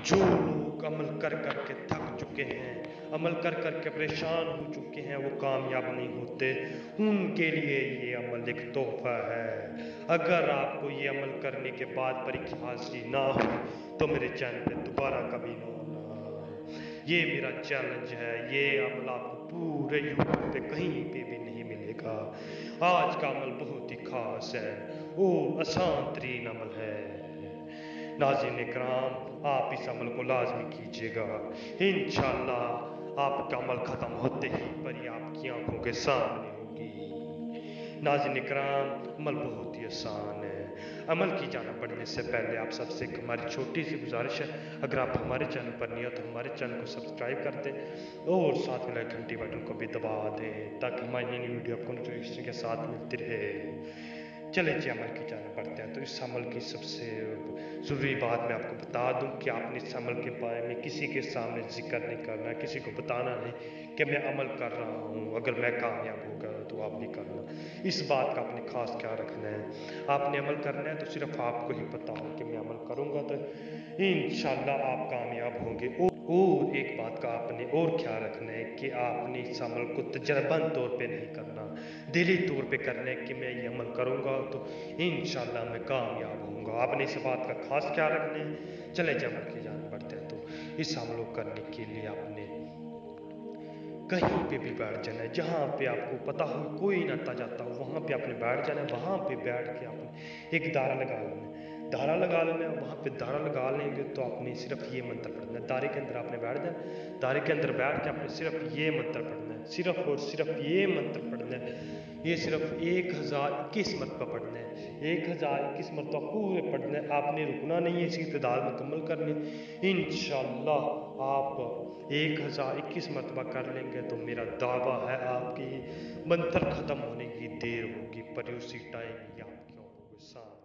जो लोग अमल कर कर के थक चुके हैं, अमल कर कर के परेशान हो चुके हैं, वो कामयाब नहीं होते, उनके लिए ये अमल एक तोहफा है। अगर आपको ये अमल करने के बाद परीक्षा हासिल ना हो तो मेरे चैनल पे दोबारा कभी ना आना। ये मेरा चैलेंज है। ये अमल आपको पूरे यूट्यूब पे कहीं पे भी नहीं मिलेगा। आज का अमल बहुत ही खास है और आसान तरीन अमल है। नाज़रीन इकराम, आप इस अमल को लाजमी कीजिएगा। इंशाअल्लाह आपका अमल ख़त्म होते ही परी आपकी आंखों के सामने होगी। नाज़रीन इकराम, अमल बहुत ही आसान है। अमल की जाना पड़ने से पहले आप सबसे एक हमारी छोटी सी गुजारिश है, अगर आप हमारे चैनल पर नहीं हो तो हमारे चैनल को सब्सक्राइब कर दें और साथ में घंटी बटन को भी दबा दें ताकि हमारी नई वीडियो आपको नोटिफिकेशन के साथ मिलती रहे। चले जी अमल की जाने बढ़ते हैं। तो इस अमल की सबसे ज़रूरी बात मैं आपको बता दूं कि आपने इस अमल के बारे में किसी के सामने जिक्र नहीं करना, किसी को बताना नहीं कि मैं अमल कर रहा हूं, अगर मैं कामयाब हो गया तो आप भी करना। इस बात का आपने खास ख्याल रखना है। आपने अमल करना है तो सिर्फ आपको ही पता है कि मैं अमल करूंगा तो इंशाअल्लाह आप कामयाब होंगे। और एक बात का आपने और ख्याल रखना है कि आपने इस अमल को तजर्बन तौर पे नहीं करना, दिली तौर पे करना है कि मैं ये अमल करूँगा तो इंशाअल्लाह मैं कामयाब होऊंगा। आपने इस बात का खास ख्याल रखना है। चले जी अमल की जान बढ़ते हैं। तो इस अमल को करने के लिए आपने कहीं पे भी बैठ जाना है, जहाँ पे आपको पता हो कोई ना आता जाता हो वहाँ पे आपने बैठ जाना है। वहाँ पे बैठ के आपने एक दायरा लगा लेना है, दायरा लगा लेना है। वहाँ पे दायरा लगा लेंगे तो आपने सिर्फ ये मंत्र पढ़ना है। दायरे के अंदर आपने बैठ जाना है, दायरे के अंदर बैठ के आपने सिर्फ ये मंत्र पढ़ना है, सिर्फ और सिर्फ ये मंत्र पढ़ना है। ये सिर्फ 1021 मरतबा पढ़ना है, 1021 मरतबा पूरे पढ़ना है। आपने रुकना नहीं है, इसकी तादाद मुकम्मल करनी है। इंशाअल्लाह आप 1021 मरतबा कर लेंगे तो मेरा दावा है आपकी मंत्र ख़त्म होने की देर होगी पर उसी टाइम ही आपकी आंखों के सामने